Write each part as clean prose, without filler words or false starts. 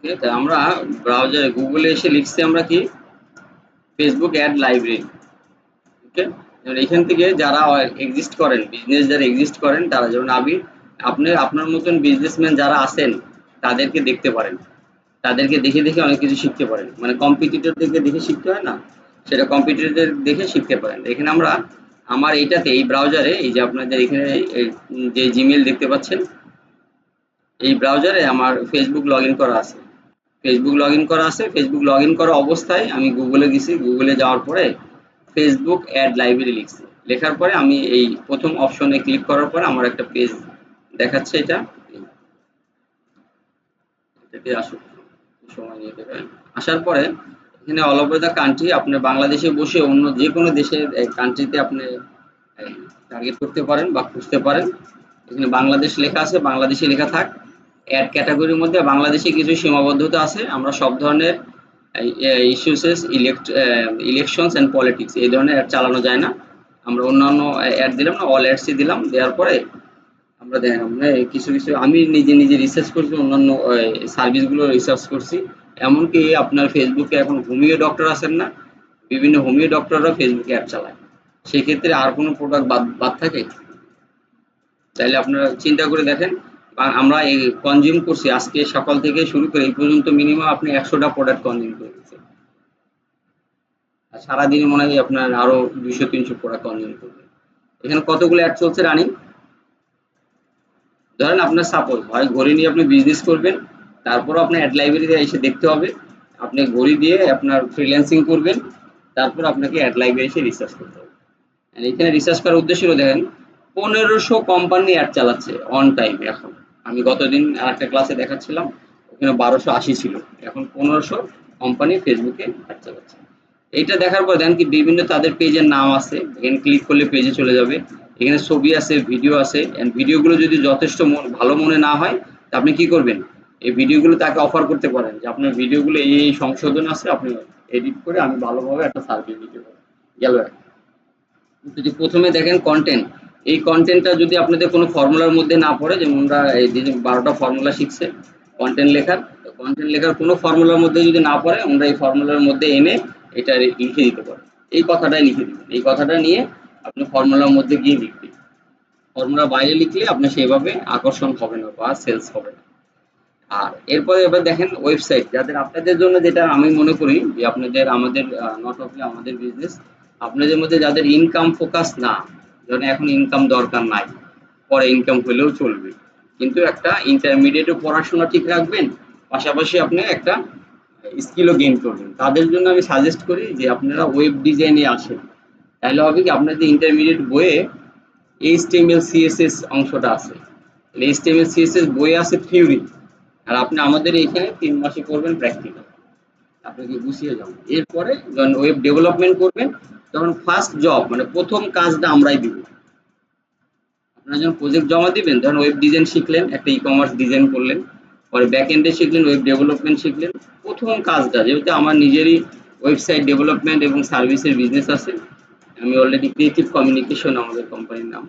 ঠিক আছে, আমরা ব্রাউজারে গুগলে এসে লিখছি আমরা কি ফেসবুক অ্যাড লাইব্রেরি। ওকে, যেমন এখান থেকে যারা এক্সিস্ট করেন, বিজনেস যারা এক্সিস্ট করেন, তারা যেমন আপনি আপনার মতন বিজনেসম্যান যারা আছেন তাদেরকে দেখতে পারেন, তাদেরকে দেখে দেখে অনেক কিছু শিখতে পারেন। মানে কম্পিটিটরদেরকে দেখে শিখতে হয় না, সেটা কম্পিটিটরদের দেখে শিখতে পারেন। এখানে আমরা আমার এইটাতে এই ব্রাউজারে এই যে আপনাদের এখানে যে জিমেল দেখতে পাচ্ছেন, এই ব্রাউজারে আমার ফেসবুক লগ ইন করা আছে। ফেসবুক লগ ইন করা অবস্থায় আমি গুগলে গেছি। গুগলে যাওয়ার পরে ফেসবুক অ্যাড লাইব্রেরি লিখছি। লেখার পরে আমি এই প্রথম অপশনে ক্লিক করার পরে আমার একটা পেজ দেখাচ্ছে। এটাতে আসুক, সময় নিয়ে দেবে। আসার পরে এখানে অল ওভার দ্য কান্ট্রি, আপনি বাংলাদেশে বসে অন্য যে কোনো দেশের কান্ট্রিতে আপনি টার্গেট করতে পারেন বা খুঁজতে পারেন। এখানে বাংলাদেশ লেখা আছে, বাংলাদেশে লেখা থাক। অ্যাড ক্যাটাগরির মধ্যে বাংলাদেশে কিছু সীমাবদ্ধতা আছে। আমরা সব ধরনের ইস্যুসেস, ইলেকশনস অ্যান্ড পলিটিক্স এই ধরনের অ্যাড চালানো যায় না। আমরা অন্যান্য অ্যাড দিলাম না, অল অ্যাডসই দিলাম। দেওয়ার পরে আমরা দেখেন আমরা কিছু কিছু আমি নিজে নিজে রিসার্চ করছি, অন্যান্য সার্ভিসগুলো রিসার্চ করছি। এমনকি আপনার ফেসবুকে এখন হোমিও ডক্টর আছেন না, বিভিন্ন হোমিও ডক্টররা ফেসবুকে অ্যাড চালায়। সেক্ষেত্রে আর কোনো প্রোডাক্ট বাদ বাদ থাকে? তাইলে আপনারা চিন্তা করে দেখেন। আমরা এই কনজিউম করছি আজকে সকাল থেকে শুরু করে এই পর্যন্ত মিনিমাম আপনি 100টা প্রোডাক্ট কনজিউম করে দিচ্ছেন। আর সারাদিনে মনে হয় আপনার আরো 200-300 প্রোডাক্ট কনজিউম করবেন। এখানে কতগুলো অ্যাড চলছে রানিং? ধরেন আপনার সাপোজ হয় ঘড়ি নিয়ে আপনি বিজনেস করবেন, তারপরও আপনার অ্যাড লাইব্রেরিতে এসে দেখতে হবে। আপনি ঘড়ি দিয়ে আপনার ফ্রিল্যান্সিং করবেন, তারপর আপনাকে অ্যাড লাইব্রেরি এসে রিসার্চ করতে হবে। আর এখানে রিসার্চ করার উদ্দেশ্য হলো দেখেন 1500 কোম্পানি অ্যাড চালাচ্ছে অন টাইম এখন। আমি গতদিন আরেকটা ক্লাসে দেখাচ্ছিলাম, ওখানে 1280 ছিল, এখন 1500 কোম্পানি ফেসবুকে অ্যাড চালাচ্ছে। এইটা দেখার পর দেখেন কি বিভিন্ন তাদের পেজের নাম আছে, এখানে ক্লিক করলে পেজে চলে যাবে। এখানে ছবি আছে, ভিডিও আছে, এন্ড ভিডিওগুলো যদি যথেষ্ট ভালো মনে না হয়, তা আপনি কি করবেন, এই ভিডিওগুলো তাকে অফার করতে পারেন যে আপনার ভিডিওগুলো এই সংশোধন আছে, আপনি এডিট করে আমি ভালোভাবে একটা সার্ভিস দিতে পারি। গেল একটা। যদি প্রথমে দেখেন কন্টেন্ট, এই কন্টেন্টটা যদি আপনাদের কোনো ফর্মুলার মধ্যে না পড়ে, যেমন আমরা এই যে 12টা ফর্মুলা শিখছে কন্টেন্ট লেখার, কন্টেন্ট লেখার কোনো ফর্মুলার মধ্যে যদি না পড়ে, আমরা এই ফর্মুলার মধ্যে এনে এটা লিখে দিতে পারি। এই কথাটাই লিখে দিবেন, এই কথাটা নিয়ে আপনি ফর্মুলার মধ্যে গিয়ে লিখবেন। ফর্মুলার বাইরে লিখলে আপনি সেভাবে আকর্ষণ হবে না বা সেলস হবে না। আর এরপরে এবার দেখেন ওয়েবসাইট, যাদের আপনাদের জন্য, যেটা আমি মনে করি যে আপনাদের আমাদের নট অনলি আমাদের বিজনেস, আপনাদের মধ্যে যাদের ইনকাম ফোকাস না, ধরেন এখন ইনকাম দরকার নাই, পরে ইনকাম হলেও চলবে, কিন্তু একটা ইন্টারমিডিয়েটে পড়াশোনা ঠিক রাখবেন, পাশাপাশি আপনি একটা স্কিলও গেইন করবেন, তাদের জন্য আমি সাজেস্ট করি যে আপনারা ওয়েব ডিজাইনে আসেন। তাহলে হবে কি, আপনাদের ইন্টারমিডিয়েট বইয়ে এইচটিএমএল সিএসএস অংশটা আছে, এইচটিএমএল সিএসএস বই আছে থিওরি, আর আপনি আমাদের এখানে 3 মাসে করবেন প্র্যাকটিক্যাল, আপনাকে গুছিয়ে যাবেন। এরপরে যখন ওয়েব ডেভেলপমেন্ট করবেন, তখন ফার্স্ট জব মানে প্রথম কাজটা আমরাই দিব। আপনারা যখন প্রজেক্ট জমা দিবেন, ধরেন ওয়েব ডিজাইন শিখলেন, একটা ই কমার্স ডিজাইন করলেন, পরে ব্যাক এন্ডে শিখলেন, ওয়েব ডেভেলপমেন্ট শিখলেন। প্রথম কাজটা, যেহেতু আমার নিজেরই ওয়েবসাইট ডেভেলপমেন্ট এবং সার্ভিসের বিজনেস আছে, আমি অলরেডি ক্রিয়েটিভ কমিউনিকেশন আমাদের কোম্পানির নাম,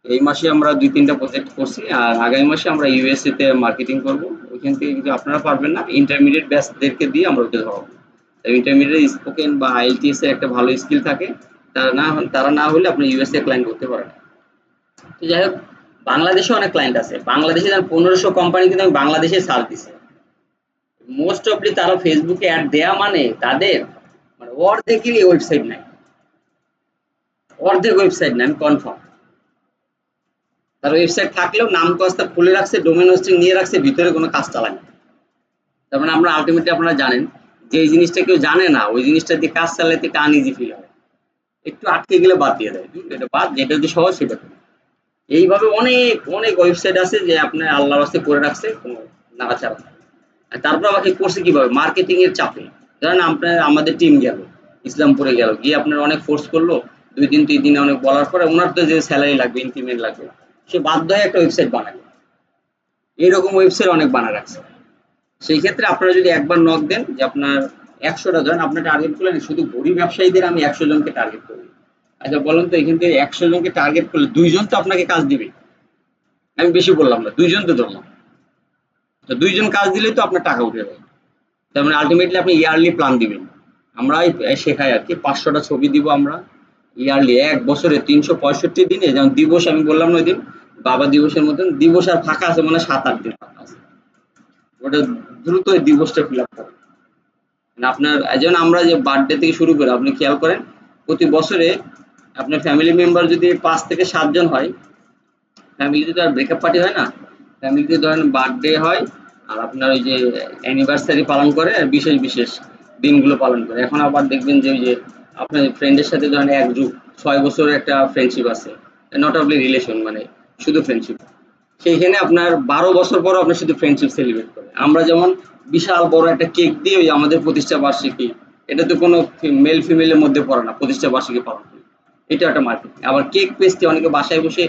এই মাসে আমরা 2-3টা প্রজেক্ট করছি, আর আগামী মাসে আমরা ইউএসএ তে মার্কেটিং করব। ওইখান থেকে যদি আপনারা পারবেন না, ইন্টারমিডিয়েট ব্যাচদেরকে দিয়ে আমরা ওকে ধরাবো। ইন্টারমিডিয়েট স্পোকেন বা আইএলটিএস এর একটা ভালো স্কিল থাকে, তারা না হলে আপনি ইউএসএ ক্লায়েন্ট করতে পারেন। তো যাই হোক, বাংলাদেশে অনেক ক্লায়েন্ট আছে, বাংলাদেশে 1500 কোম্পানি কিন্তু আমি বাংলাদেশে সার্চ দিছি। মোস্ট অফলি তারা ফেসবুকে অ্যাড দেয়া মানে তাদের মানে অর্ধেকেরই ওয়েবসাইট নাই, অর্ধেক ওয়েবসাইট নাই, আমি কনফার্ম। তার ওয়েবসাইট থাকলেও নাম কস্তা খুলে রাখছে, ডোমেন হোস্টিং নিয়ে রাখছে, ভিতরে কোনো কাজ চালায় না। তার মানে আমরা আলটিমেটলি আপনারা জানেন যে এই জিনিসটা কেউ জানে না, ওই জিনিসটা দিয়ে কাজ চালাতে একটা আনইজি ফিল হয়, একটু আটকে গেলে বাদ দিয়ে দেয়, এটা বাদ, যেটা যদি সহজ সেটা করুন। এইভাবে অনেক অনেক ওয়েবসাইট আছে যে আপনার আল্লাহ রাস্তে করে রাখছে, কোনো নাড়াচাড়া নাই। আর তারপর আমাকে করছে কিভাবে, মার্কেটিং এর চাপে। ধরেন আপনার আমাদের টিম গেল ইসলামপুরে, গেল গিয়ে আপনার অনেক ফোর্স করলো, 2 দিন 3 দিনে অনেক বলার পরে ওনার তো যে স্যালারি লাগবে, ইনক্রিমেন্ট লাগবে, সে বাধ্য হয়ে একটা ওয়েবসাইট বানাবে। এরকম ওয়েবসাইট অনেক বানায় রাখছে। সেই ক্ষেত্রে আপনারা যদি একবার নক দেন যে আপনার 100টা, ধরেন আপনার টার্গেট করলেন শুধু ঘড়ি ব্যবসায়ীদের আমি 100 জনকে টার্গেট করি। আচ্ছা বলুন তো, এখান থেকে 100 জনকে টার্গেট করলে 2 জন তো আপনাকে কাজ দিবে। আমি বেশি বললাম না, 2 জন তো ধরলাম। তো 2 জন কাজ দিলেই তো আপনার টাকা উঠে যায়। তার মানে আল্টিমেটলি আপনি ইয়ারলি প্ল্যান দিবেন। আমরা শেখাই আরকি 500 টা ছবি দিব আমরা ইয়ারলি ১ বছরে ৩৬৫ দিনে, যেমন দিবস আমি বললাম না ওইদিন, বাবা দিবসের মতন দিবস আর ফাঁকা আছে মনে হয় ৭-৮ দিন ফাঁকা আছে। ওটা দ্রুত ওই দিবসটা ফিল আপ করেন। মানে আপনার যেমন আমরা যে বার্থডে থেকে শুরু করে আপনি খেয়াল করেন, প্রতি বছরে আপনার ফ্যামিলি মেম্বার যদি ৫ থেকে ৭ জন হয়, ফ্যামিলিতে তো আর ব্রেকআপ পার্টি হয় না। ফ্যামিলিতে ধরেন বার্থডে হয় আর আপনার ওই যে অ্যানিভার্সারি পালন করে আর বিশেষ, বিশেষ দিনগুলো পালন করে। এখন আবার দেখবেন যে ওই যে আপনার ফ্রেন্ডের সাথে ধরেন এক যুগ ৬ বছরের একটা ফ্রেন্ডশিপ আছে। নট অনলি রিলেশন মানে শুধু ফ্রেন্ডশিপ। সেইখানে আপনার ১২ বছর পরও আপনার শুধু ফ্রেন্ডশিপ সেলিব্রেট করে। আমরা যেমন বিশাল বড় একটা কেক দিয়ে ওই আমাদের প্রতিষ্ঠা বার্ষিকী, এটা তো কোনো মেল ফিমেলের মধ্যে পড়ে না, প্রতিষ্ঠা বার্ষিকী পালন করি। এটা একটা মার্কেটিং। আবার কেক পেস্ট্রি অনেকে বাসায় বসে,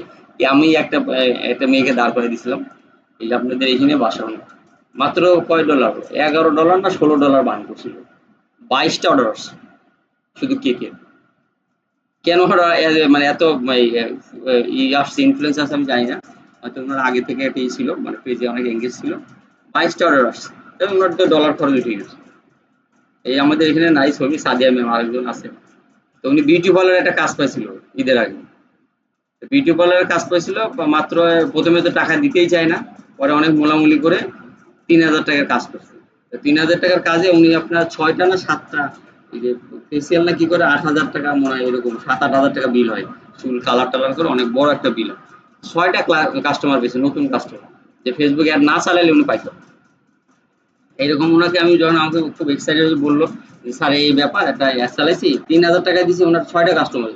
আমি একটা মেয়েকে দাঁড় করাই দিয়েছিলাম এই যে আপনাদের এখানে বাসানো, মাত্র কয় ডলার, $11 না $16 বার্ন করছিল, 22টা অর্ডার আসছে শুধু কেকের। কেন ওরা মানে এত আসছে, ইনফ্লুয়েন্স আছে আমি জানি না, হয়তো ওনার আগে থেকে এটাই ছিল, মানে পেজে অনেক এঙ্গেজ ছিল। 22টা অর্ডার আসছে এবং ওনার তো ডলার খরচ উঠে গেছে। এই আমাদের এখানে নাই ছবি, সাদিয়া ম্যাম আরেকজন আছে, তো উনি বিউটি পার্লার একটা কাজ পাইছিল ঈদের আগে। বিউটি পার্লারের কাজ পাইছিল, মাত্র প্রথমে তো টাকা দিতেই চায় না, পরে অনেক মোলামুলি করে ৩,০০০ টাকার কাজ করছে। ৩,০০০ টাকার কাজে উনি আপনার ৬টা না ৭টা এই যে ফেসিয়াল না কি করে ৮,০০০ টাকা মনে হয়, এরকম ৭-৮ হাজার টাকা বিল হয়, চুল কালার টালার করে অনেক বড় একটা বিল হয়। ৬টা কাস্টমার পেয়েছে, নতুন কাস্টমার, যে ফেসবুক অ্যাড না চালালে উনি পাইতো। এইরকম ওনাকে আমি যখন আমাকে খুব এক্সাইটেড হয়ে বললো যে স্যার এই ব্যাপার একটা অ্যাড চালাইছি, ৩,০০০ টাকা দিয়েছি, ওনার ৬টা কাস্টমার।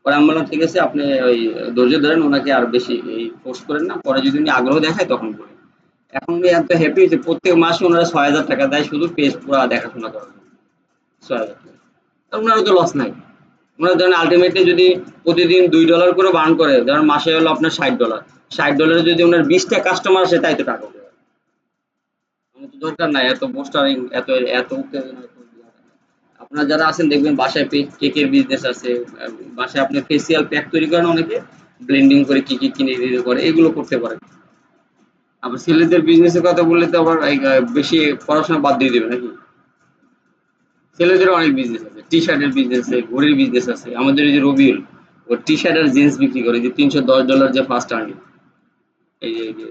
পরে আমি বললাম ঠিক আছে আপনি ওই ধৈর্য ধরেন, ওনাকে আর বেশি এই ফোর্স করেন না, পরে যদি উনি আগ্রহ দেখায় তখন বলেন। এখন উনি এত হ্যাপি যে প্রত্যেক মাসে ওনারা ৬,০০০ টাকা দেয় শুধু পেজ পুরো দেখাশোনা করার জন্য। ৬,০০০ টাকা, ওনারও তো লস নাই। ওনারা ধরেন আলটিমেটলি যদি প্রতিদিন $2 করে বার্ন করে, ধরেন মাসে হলো আপনার $৬০, $৬০ যদি ওনার 20টা কাস্টমার আসে তাই তো টাকা হবে। আমার তো দরকার নাই এত পোস্টারিং, এত এত উত্তেজনা, এত আপনারা যারা আছেন দেখবেন বাসায় কেকের বিজনেস আছে, বাসায় আপনি ফেসিয়াল প্যাক তৈরি করেন অনেকে, ব্লেন্ডিং করে কি কি কিনে টিনে করে এগুলো করতে পারেন। আবার ছেলেদের বিজনেসের কথা বললে তো আবার বেশি পড়াশোনা বাদ দিয়ে দেবে নাকি? ছেলেদের অনেক বিজনেস আছে, টি শার্টের বিজনেস আছে, ঘড়ির বিজনেস আছে। আমাদের এই যে রবিউল, ও টি শার্ট আর জিন্স বিক্রি করে, যে $310 যে ফার্স্ট আর্নিং। এই যে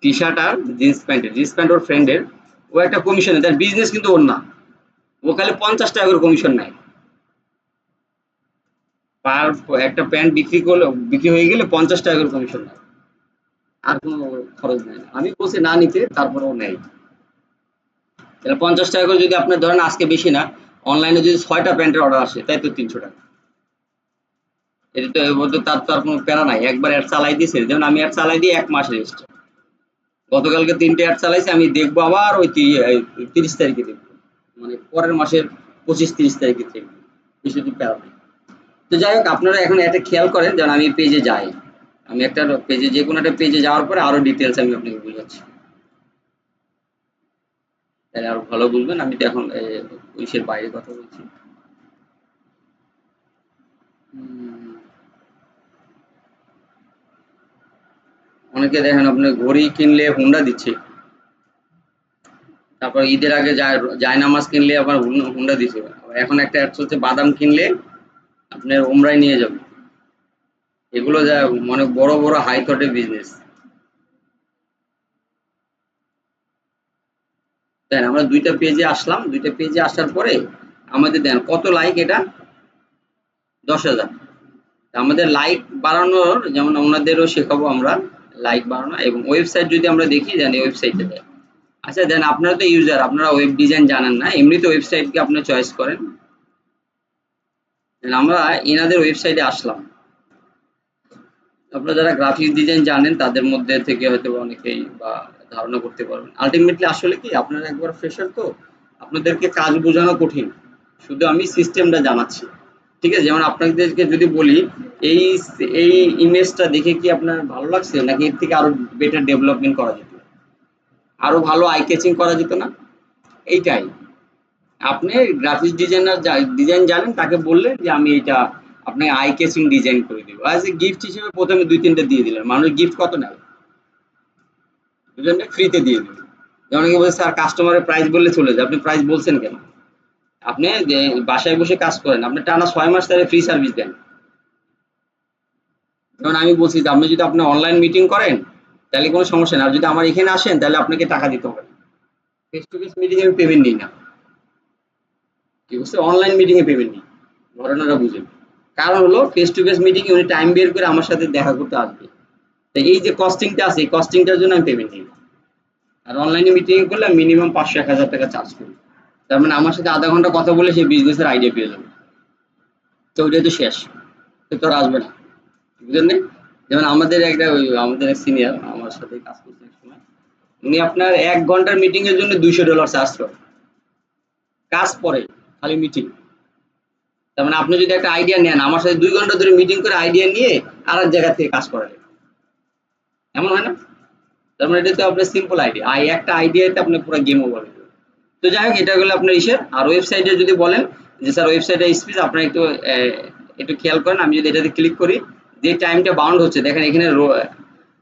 টি শার্ট আর জিন্স প্যান্ট ওর ফ্রেন্ডের, ও একটা কমিশনে, তার বিজনেস কিন্তু ওর না, ও খালি 50 টাকা করে কমিশন নেয়। পার একটা প্যান্ট বিক্রি হয়ে গেলে 50 টাকা করে কমিশন নেয়, আর কোনো খরচ নেয় না। আমি বলছি না নিতে, তারপরেও নেয়। তাহলে 50 টাকা করে যদি আপনার ধরেন আজকে বেশি না, অনলাইনে যদি 6টা প্যান্টের অর্ডার আসে তাই তো 300 টাকা। এটা তো এর মধ্যে তার তো আর কোনো প্যারা নাই, একবার অ্যাড চালাই দিয়েছে, যেমন আমি অ্যাড চালাই দিয়ে 1 মাস রেস্ট। গতকালকে 3টে অ্যাড চালাইছি, আমি দেখবো আবার ওই 30 তারিখে দেখবো, মানে পরের মাসের 25-30 তারিখে দেখবো, বেশি দিন প্যারা নাই। তো যাই হোক, আপনারা এখন একটা খেয়াল করেন, যেমন আমি পেজে যাই, আমি একটা পেজে, যে কোনো একটা পেজে যাওয়ার পরে আরো ডিটেলস আমি আপনাকে বুঝাচ্ছি, তাহলে আরো ভালো বুঝবেন। আমি তো এখন ইসের বাইরে কথা বলছি। উম, অনেকে দেখেন আপনার ঘড়ি কিনলে হুন্ডা দিচ্ছে, তারপর ঈদের আগে জায়নামাজ কিনলে আবার হুন্ডা দিচ্ছে। আবার এখন একটা অ্যাড চলছে, বাদাম কিনলে আপনার ওমরায় নিয়ে যাবে। এগুলো যা অনেক বড় বড় হাই থটের বিজনেস। দেন আমরা 2টা পেজে আসলাম, 2টা পেজে আসার পরে আমাদের দেন কত লাইক, এটা 10,000। আমাদের লাইক বাড়ানোর যেমন ওনাদেরও শেখাবো আমরা লাইক বাড়ানো, এবং ওয়েবসাইট যদি আমরা দেখি দেন এই ওয়েবসাইটে দেয়। আচ্ছা দেন আপনারা তো ইউজার, আপনারা ওয়েব ডিজাইন জানেন না, এমনিতে ওয়েবসাইটকে আপনারা চয়েস করেন। দেন আমরা এনাদের ওয়েবসাইটে আসলাম। আপনারা যারা গ্রাফিক্স ডিজাইন জানেন তাদের মধ্যে থেকে হয়তো অনেকেই বা ধারণা করতে পারবেন। আলটিমেটলি আসলে কি, আপনারা একবার ফ্রেশার তো, আপনাদেরকে কাজ বোঝানো কঠিন, শুধু আমি সিস্টেমটা জানাচ্ছি। ঠিক আছে, যেমন আপনাদেরকে যদি বলি এই এই ইমেজটা দেখে কি আপনার ভালো লাগছে, নাকি এর থেকে আরো বেটার ডেভেলপমেন্ট করা যেত, আরো ভালো আই ক্যাচিং করা যেত না, এইটাই। আপনি গ্রাফিক্স ডিজাইনার ডিজাইন জানেন, তাকে বললেন যে আমি এইটা আপনি আই ক্যাচিং ডিজাইন করে দিব, অ্যাজ এ গিফট হিসেবে প্রথমে 2-3টা দিয়ে দিলেন, মানুষ গিফট কত নেয়? দুজনে ফ্রিতে দিয়ে দেবে। অনেকে বলছে স্যার কাস্টমারের প্রাইস বললে চলে যায়, আপনি প্রাইস বলছেন কেন? আপনি যে বাসায় বসে কাজ করেন, আপনি টানা 6 মাস তাহলে ফ্রি সার্ভিস দেন। যেমন আমি বলছি যে আপনি যদি আপনি অনলাইন মিটিং করেন তাহলে কোনো সমস্যা নেই, আর যদি আমার এখানে আসেন তাহলে আপনাকে টাকা দিতে হবে। ফেস টু ফেস মিটিং আমি পেমেন্ট নিই না, ঠিক আছে? অনলাইন মিটিং এ পেমেন্ট নিই, ঘটনাটা বুঝেন। কারণ হলো ফেস টু ফেস মিটিং এ উনি টাইম বের করে আমার সাথে দেখা করতে আসবে, তাই এই যে কস্টিংটা আছে এই কস্টিংটার জন্য আমি পেমেন্ট নিই। আর অনলাইনে মিটিং করলে মিনিমাম 500-1000 টাকা চার্জ করি। তার মানে আমার সাথে আধা ঘন্টা কথা বলে সেই বিজনেসের আইডিয়া পেয়ে যাবে। তো ওইটাই তো শেষ, তো তোর আসবে না, বুঝলেন না? যেমন আমাদের এক সিনিয়র আমার সাথে কাজ করছে এক সময়, উনি আপনার 1 ঘন্টার মিটিং এর জন্য $200 চার্জ করে, কাজ পরে খালি মিটিং। তার মানে আপনি যদি একটা আইডিয়া নেন আমার সাথে 2 ঘন্টা ধরে মিটিং করে আইডিয়া নিয়ে আর এক জায়গা থেকে কাজ করালেন, এমন হয় না? তার মানে এটা তো আপনার সিম্পল আইডিয়া, একটা আইডিয়াতে আপনি পুরো গেম ওভার। তো যাই হোক এটা হলো আপনার ইসের। আর ওয়েবসাইটে যদি বলেন যে স্যার ওয়েবসাইটের স্পিড আপনারা একটু খেয়াল করেন, আমি যদি এটাতে ক্লিক করি যে টাইমটা বাউন্ড হচ্ছে দেখেন এখানে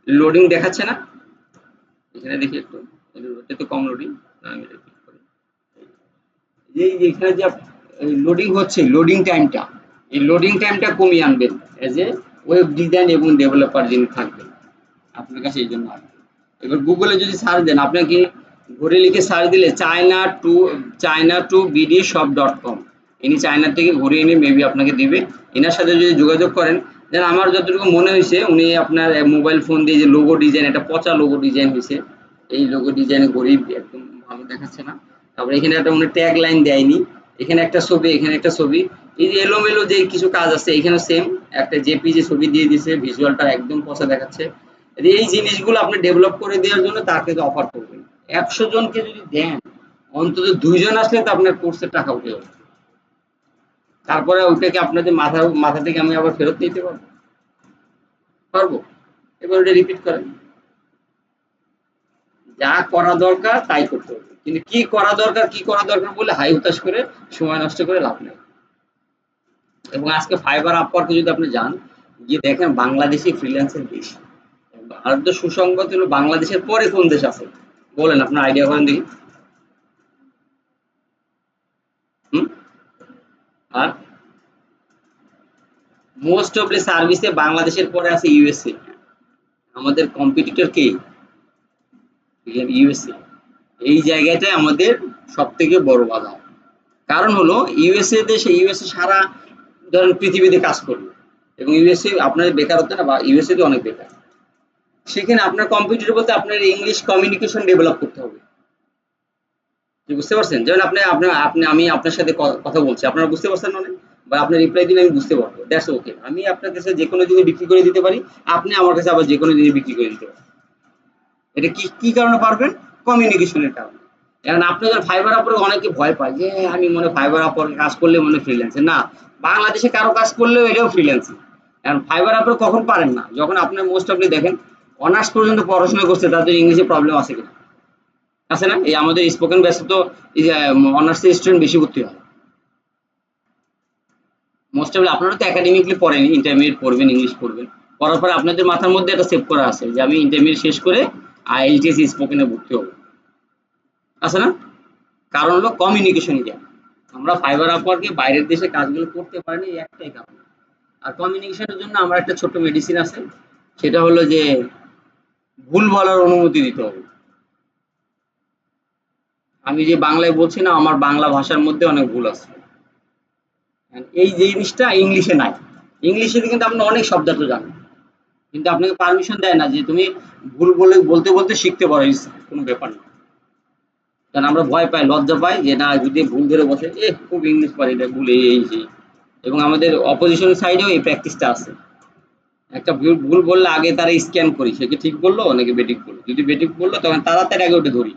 লোডিং দেখাচ্ছে না? এখানে দেখি একটু, এটা তো কম লোডিং, আমি এটা ক্লিক করি। এই যে এখানে যে লোডিং হচ্ছে, লোডিং টাইমটা, এই লোডিং টাইমটা কমিয়ে আনবেন এজ এ ওয়েব ডিজাইন এবং ডেভেলপার যিনি থাকবেন আপনার কাছে, এই জন্য আসবে। এবার গুগলে যদি সার্চ দেন, আপনাকে ঘড়ি লিখে সার্চ দিলে china to bdshop.com, ইনি চায়না থেকে ঘড়ি এনে মেবি আপনাকে দিবে। এনার সাথে যদি যোগাযোগ করেন, দেন আমার যতটুকু মনে হয়েছে উনি আপনার মোবাইল ফোন দিয়ে যে লোগো ডিজাইন, একটা পচা লোগো ডিজাইন হয়েছে, এই লোগো ডিজাইনে ঘড়ি একদম ভালো দেখাচ্ছে না। তারপরে এখানে একটা উনি ট্যাগ লাইন দেয়নি, এখানে একটা ছবি, এখানে একটা ছবি, এই যে এলোমেলো যে কিছু কাজ আছে এখানে সেম একটা জেপিজি ছবি দিয়ে দিছে, ভিজুয়ালটা একদম পচা দেখাচ্ছে। এই জিনিসগুলো আপনি ডেভেলপ করে দেওয়ার জন্য তাকে অফার করবেন। 100 জনকে যদি দেন, অন্তত 2 জন আসলে তো আপনার কোর্সের টাকা উঠে যাবে। তারপরে ওইটাকে আপনাদের মাথা থেকে আমি আবার ফেরত নিতে পারবো? পারবো। এবার ওটা রিপিট করেন, যা করা দরকার তাই করতে হবে, কিন্তু কি করা দরকার কি করা দরকার বলে হাই হুতাশ করে সময় নষ্ট করে লাভ নেই। এবং আজকে ফাইবার আপওয়ার্কে যদি আপনি যান, গিয়ে দেখেন বাংলাদেশি ফ্রিল্যান্সার বেশি। আর তো সুসংগত হলো বাংলাদেশের পরে কোন দেশ আছে বলেন, আপনার আইডিয়া করেন দেখি। হুম? আর মোস্ট অফ দ্য সার্ভিসে বাংলাদেশের পরে আছে ইউএসএ। আমাদের কম্পিটিটর কে? ইউএসএ। এই জায়গাটাই আমাদের সব থেকে বড় বাধা। কারণ হলো ইউএসএ সারা ধরেন পৃথিবীতে কাজ করবে, এবং ইউএসএ আপনার বেকারত্ব না, বা ইউএসএ তে অনেক বেকার। সেখানে আপনার কম্পিটিটর বলতে আপনার ইংলিশ কমিউনিকেশন ডেভেলপ করতে হবে। বুঝতে পারছেন? যেমন আপনি আপনার আপনি আমি আপনার সাথে কথা বলছি, আপনারা বুঝতে পারছেন মানে? বা আপনি রিপ্লাই দিলে আমি বুঝতে পারবো, দ্যাটস ওকে। আমি আপনার কাছে যেকোনো জিনিস বিক্রি করে দিতে পারি, আপনি আমার কাছে আবার যেকোনো জিনিস বিক্রি করে দিতে পারেন। এটা কি কারণে পারবেন? কমিউনিকেশনের কারণে। এখন আপনি যখন ফাইবার আপওয়ার্ক, অনেকে ভয় পায় যে আমি মনে হয় ফাইবার আপওয়ার্কে কাজ করলে মনে হয় ফ্রিল্যান্সার। না, বাংলাদেশে কারো কাজ করলেও এটাও ফ্রিল্যান্সিং। এখন ফাইবার আপওয়ার্ক কখন পারেন না? যখন আপনার মোস্ট অফলি দেখেন অনার্স পর্যন্ত পড়াশোনা করছে তাদের ইংলিশে প্রবলেম আছে কিনা? আছে না? এই আমাদের স্পোকেন ব্যাচে তো এই যে অনার্সের স্টুডেন্ট বেশি ভর্তি হয়। মোস্ট অফ আপনারা তো একাডেমিকলি পড়েন, ইন্টারমিডিয়েট পড়বেন, ইংলিশ পড়বেন, পড়ার পরে আপনাদের মাথার মধ্যে একটা সেভ করা আছে যে আমি ইন্টারমিডিয়েট শেষ করে আইএলটিএস স্পোকেনে ভর্তি হবো, আছে না? কারণ হলো কমিউনিকেশন গ্যাপ। আমরা ফাইবার আপওয়ার্কে বাইরের দেশে কাজগুলো করতে পারিনি এই একটাই কারণ। আর কমিউনিকেশনের জন্য আমার একটা ছোট্ট মেডিসিন আছে, সেটা হলো যে ভুল বলার অনুমতি দিতে হবে। আমি যে বাংলায় বলছি না, আমার বাংলা ভাষার মধ্যে অনেক ভুল আছে, এই জিনিসটা ইংলিশে নাই। ইংলিশে কিন্তু আপনি অনেক শব্দার্থ জানেন, কিন্তু আপনাকে পারমিশন দেয় না যে তুমি ভুল বলে বলতে বলতে শিখতে পারো, কোনো ব্যাপার না। কারণ আমরা ভয় পাই, লজ্জা পাই যে না যদি ভুল ধরে বসে খুব ইংলিশ পারি এটা ভুল এই সেই। এবং আমাদের অপোজিশন সাইডেও এই প্র্যাকটিসটা আছে। একটা ভুল ভুল বললে আগে তারা স্ক্যান করি, সে কি ঠিক বললো নাকি বেঠিক বললো, যদি বেঠিক বললো তখন তাড়াতাড়ি আগে ওটা ধরি,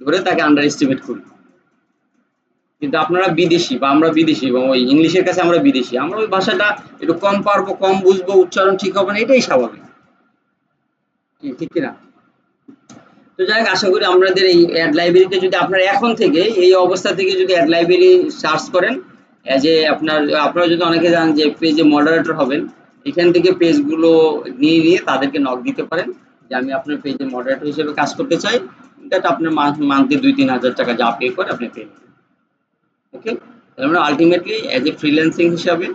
ধরে তাকে আন্ডার এস্টিমেট করি। কিন্তু আপনারা বিদেশি বা আমরা বিদেশি, এবং ওই ইংলিশের কাছে আমরা বিদেশি, আমরা ওই ভাষাটা একটু কম পারবো, কম বুঝবো, উচ্চারণ ঠিক হবে না, এটাই স্বাভাবিক, ঠিক কিনা? তো যাই হোক, আশা করি আমাদের এই অ্যাড লাইব্রেরিতে যদি আপনারা এখন থেকে এই অবস্থা থেকে যদি অ্যাড লাইব্রেরি সার্চ করেন, অ্যাজ এ আপনারা যদি অনেকে জানেন যে পেজে মডারেটর হবেন, এখান থেকে পেজগুলো নিয়ে তাদেরকে নক দিতে পারেন, যে আমি আপনার পেজে মডারেটর হিসেবে কাজ করতে চাই, দ্যাট আপনার মান্থলি 2-3 হাজার টাকা যা পে করে আপনি পে করবেন। ওকে, তার মানে আলটিমেটলি অ্যাজ এ ফ্রিল্যান্সিং হিসাবে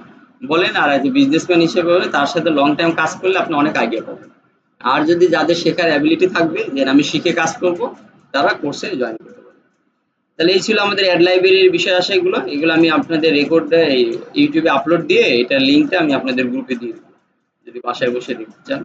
বলেন আর অ্যাজ এ বিজনেসম্যান হিসেবে বলেন, তার সাথে লং টাইম কাজ করলে আপনি অনেক আইডিয়া পাবেন। আর যদি যাদের শেখার অ্যাবিলিটি থাকবে যে আমি শিখে কাজ করব, তারা কোর্সে জয়েন করতে পারে। তাহলে এই ছিল আমাদের অ্যাড লাইব্রেরির বিষয় আসে, এগুলো আমি আপনাদের রেকর্ডে ইউটিউবে আপলোড দিয়ে এটার লিঙ্কটা আমি আপনাদের গ্রুপে দিয়ে দেবো যদি বাসায় বসে দেখতে চান।